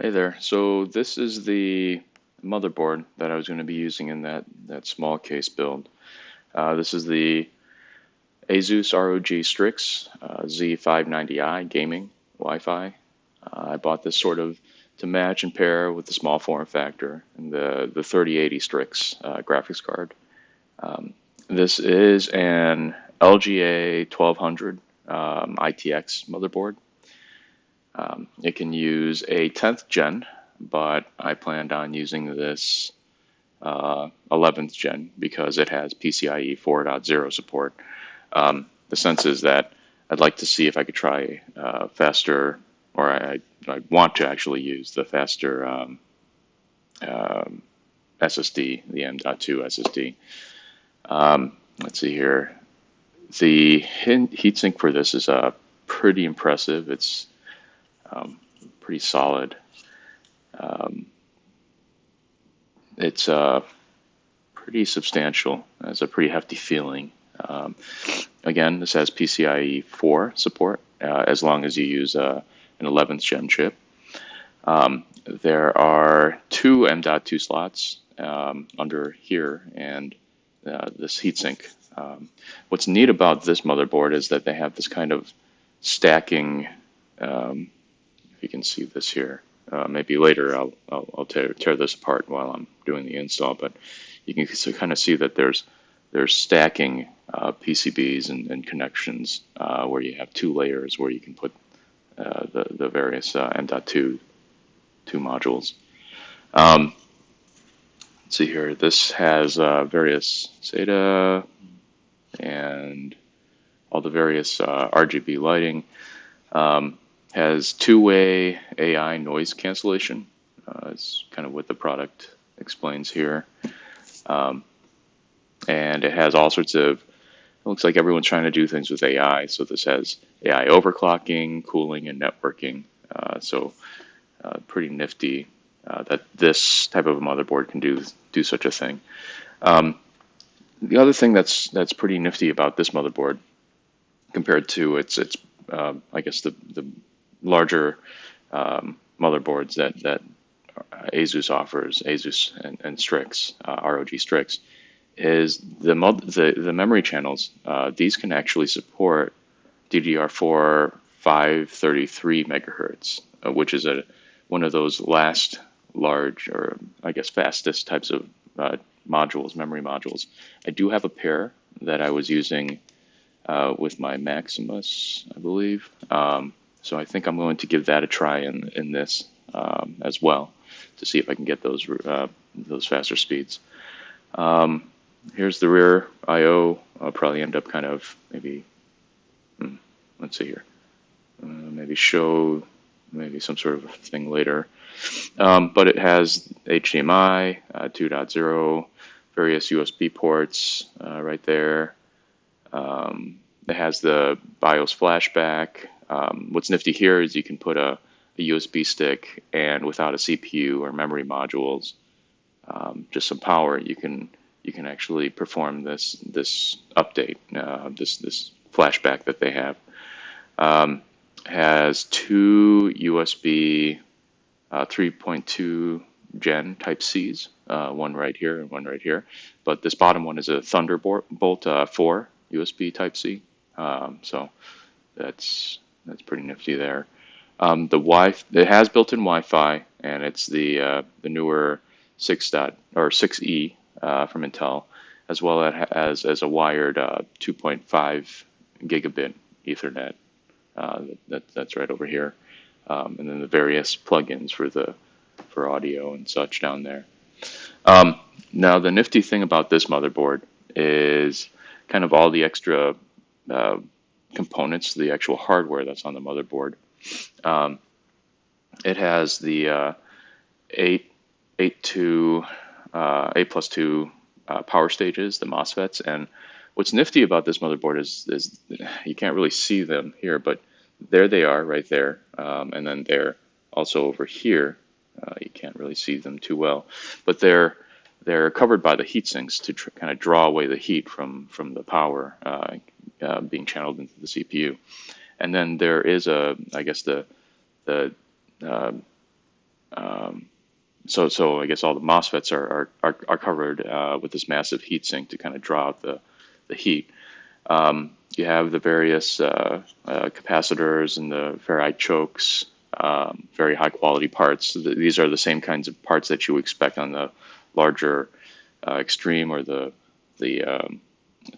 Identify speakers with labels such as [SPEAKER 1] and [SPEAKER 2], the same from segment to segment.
[SPEAKER 1] Hey there. So this is the motherboard that I was going to be using in that small case build. This is the ASUS ROG Strix Z590i gaming Wi-Fi. I bought this sort of to match and pair with the small form factor and the 3080 Strix graphics card. This is an LGA 1200 ITX motherboard. It can use a 10th gen, but I planned on using this 11th gen because it has PCIe 4.0 support. The sense is that I'd like to see if I could try faster, or I want to actually use the faster SSD, the M.2 SSD. Let's see here. The heatsink for this is pretty impressive. It's pretty solid. It's pretty substantial. It has a pretty hefty feeling. Again, this has PCIe 4 support as long as you use an 11th gen chip. There are two M.2 slots under here and this heatsink. What's neat about this motherboard is that they have this kind of stacking. If you can see this here, maybe later I'll tear this apart while I'm doing the install. But you can kind of see that there's stacking PCBs and connections where you have two layers where you can put the various M.2 modules. Let's see here. This has various SATA and all the various RGB lighting. Has two-way AI noise cancellation. It's kind of what the product explains here. And it has all sorts of, it looks like everyone's trying to do things with AI. So this has AI overclocking, cooling, and networking. Pretty nifty that this type of a motherboard can do such a thing. The other thing that's pretty nifty about this motherboard compared to its I guess the larger motherboards that ASUS offers, ASUS and Strix, ROG Strix, is the memory channels. These can actually support DDR4 533 megahertz, which is one of those last large, or I guess fastest types of modules, memory modules. I do have a pair that I was using with my Maximus, I believe. So I think I'm going to give that a try in this as well to see if I can get those faster speeds. Here's the rear I/O. I'll probably end up kind of maybe, let's see here, maybe show maybe some sort of thing later. But it has HDMI 2.0, various USB ports right there. It has the BIOS flashback. What's nifty here is you can put a USB stick, and without a CPU or memory modules, just some power, you can actually perform this update, this flashback that they have. Has two USB 3.2 Gen Type Cs, one right here and one right here. But this bottom one is a Thunderbolt 4 USB Type C. So that's pretty nifty there. It has built-in Wi-Fi, and it's the newer 6E from Intel, as well as a wired 2.5 gigabit Ethernet. That's right over here, and then the various plugins for audio and such down there. Now the nifty thing about this motherboard is kind of all the extra components, the actual hardware that's on the motherboard. It has the 8 plus 2 power stages, the MOSFETs, and what's nifty about this motherboard is you can't really see them here, but there they are right there, and then they're also over here. You can't really see them too well, but they're covered by the heat sinks to kind of draw away the heat from the power being channeled into the CPU. And then there is I guess the So I guess all the MOSFETs are covered with this massive heatsink to kind of draw out the heat. You have the various capacitors and the ferrite chokes, very high quality parts. These are the same kinds of parts that you expect on the larger Extreme or the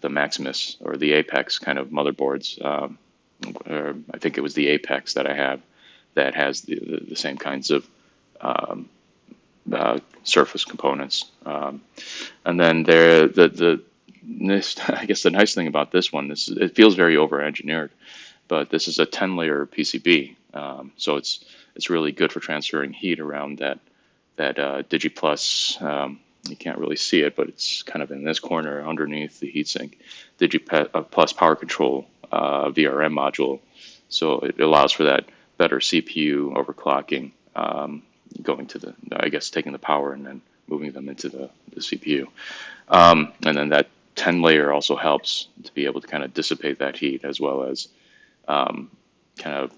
[SPEAKER 1] Maximus or the Apex kind of motherboards. I think it was the Apex that I have that has the same kinds of surface components. And then I guess the nice thing about this one is it feels very over-engineered, but this is a 10-layer PCB, so it's really good for transferring heat around that DIGI Plus. You can't really see it, but it's kind of in this corner underneath the heatsink. DIGI Plus power control VRM module, so it allows for that better CPU overclocking, going to I guess taking the power and then moving them into the CPU. And then that 10-layer also helps to be able to kind of dissipate that heat, as well as kind of,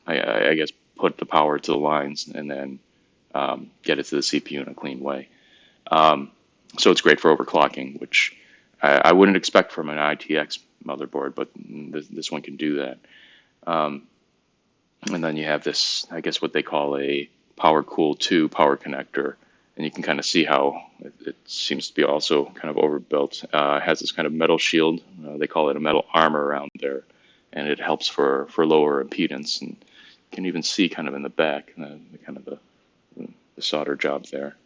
[SPEAKER 1] I guess, put the power to the lines and then get it to the CPU in a clean way. So it's great for overclocking, which I wouldn't expect from an ITX motherboard, but this one can do that. And then you have this, I guess, what they call a PowerCool II Power Connector, and you can kind of see how it seems to be also kind of overbuilt. It has this kind of metal shield. They call it a metal armor around there, and it helps for lower impedance. And you can even see kind of in the back the solder job there.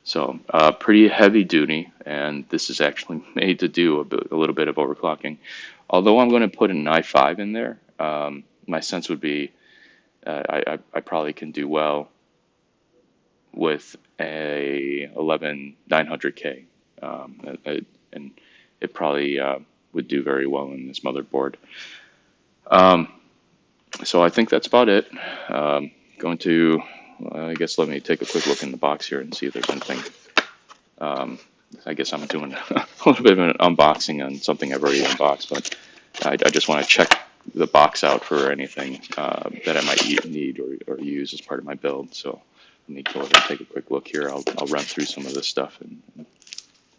[SPEAKER 1] So pretty heavy duty, and this is actually made to do a little bit of overclocking. Although I'm going to put an i5 in there, my sense would be I probably can do well with a 11900K, and it probably would do very well in this motherboard. So I think that's about it. Going to, I guess, let me take a quick look in the box here and see if there's anything. I guess I'm doing a little bit of an unboxing on something I've already unboxed, but I just want to check the box out for anything that I might need or use as part of my build. So let me go ahead and take a quick look here. I'll run through some of this stuff and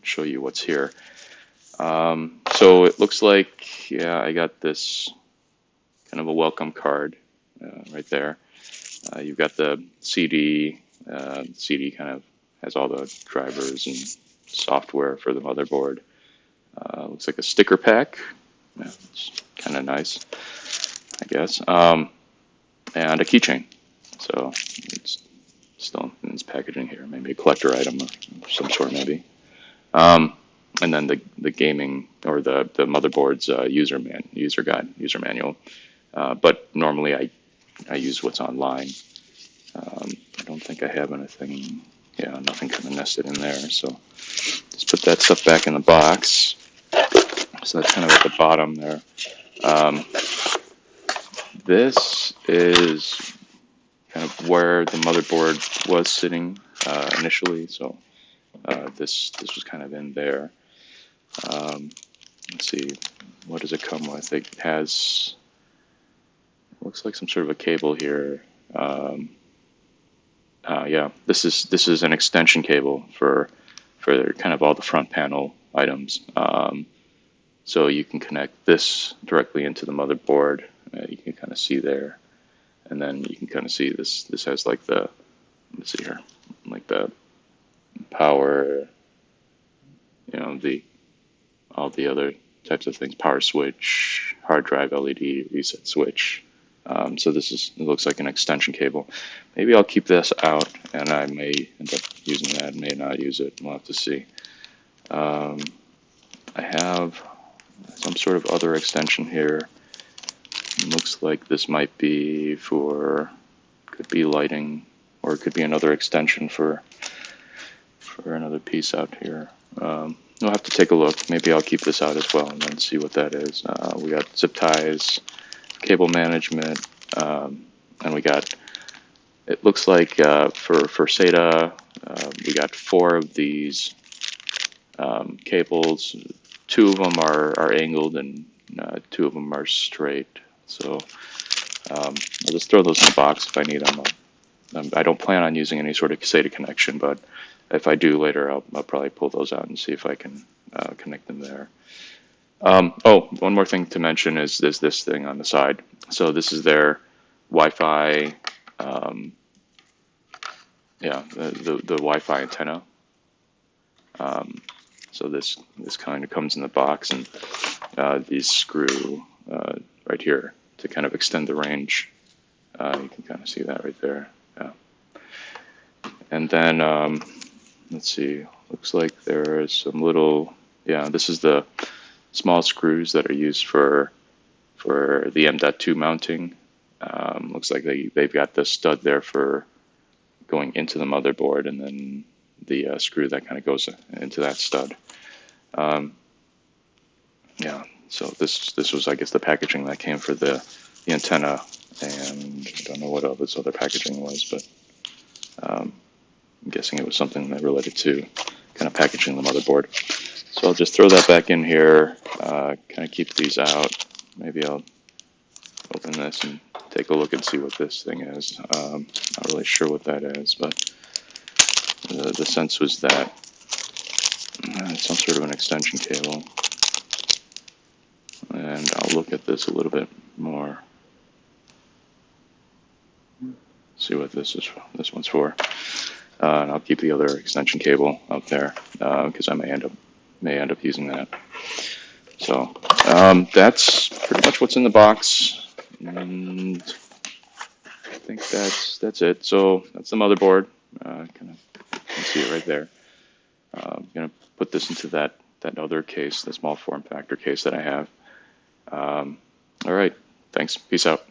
[SPEAKER 1] show you what's here. So it looks like, yeah, I got this kind of a welcome card right there. You've got the CD. CD kind of has all the drivers and software for the motherboard. Looks like a sticker pack. Yeah, it's kind of nice, I guess. And a keychain. So it's still in its packaging here. Maybe a collector item of some sort, maybe. And then the gaming or the motherboard's user manual. But normally I use what's online. I don't think I have anything. Yeah, nothing kind of nested in there. So let's put that stuff back in the box. So that's kind of at the bottom there. This is kind of where the motherboard was sitting initially. So this was kind of in there. Let's see, what does it come with? It has, looks like some sort of a cable here. Yeah, this is an extension cable for kind of all the front panel items. So you can connect this directly into the motherboard. You can kind of see there, and then you can kind of see this. This has like the, let's see here, like the power, you know, all the other types of things, power switch, hard drive, LED, reset switch. So it looks like an extension cable. Maybe I'll keep this out, and I may end up using that, may not use it. We'll have to see. I have some sort of other extension here. It looks like this might be could be lighting, or it could be another extension for another piece out here. We'll have to take a look. Maybe I'll keep this out as well and then see what that is. We got zip ties, cable management, and we got, it looks like for SATA, we got 4 of these cables. 2 of them are angled and 2 of them are straight. So I'll just throw those in the box. If I need them, I don't plan on using any sort of SATA connection, but if I do later, I'll probably pull those out and see if I can connect them there. Oh, one more thing to mention is this thing on the side. So this is their Wi-Fi, the Wi-Fi antenna. So this kind of comes in the box, and these screw right here to kind of extend the range. You can kind of see that right there. Yeah. And then let's see. Looks like there are some little. Yeah, this is the small screws that are used for the M.2 mounting. Looks like they've got the stud there for going into the motherboard, and then the screw that kind of goes into that stud. Yeah, so this was, I guess, the packaging that came for the antenna, and I don't know what all this other packaging was, but I'm guessing it was something that related to kind of packaging the motherboard. So I'll just throw that back in here, kind of keep these out. Maybe I'll open this and take a look and see what this thing is. Not really sure what that is, but the sense was that it's some sort of an extension cable. And I'll look at this a little bit more. See what this one's for. And I'll keep the other extension cable out there because I may end up using that. So that's pretty much what's in the box, and I think that's it. So that's the motherboard. Kind of you can see it right there. I'm gonna put this into that other case, the small form factor case that I have. All right, thanks. Peace out.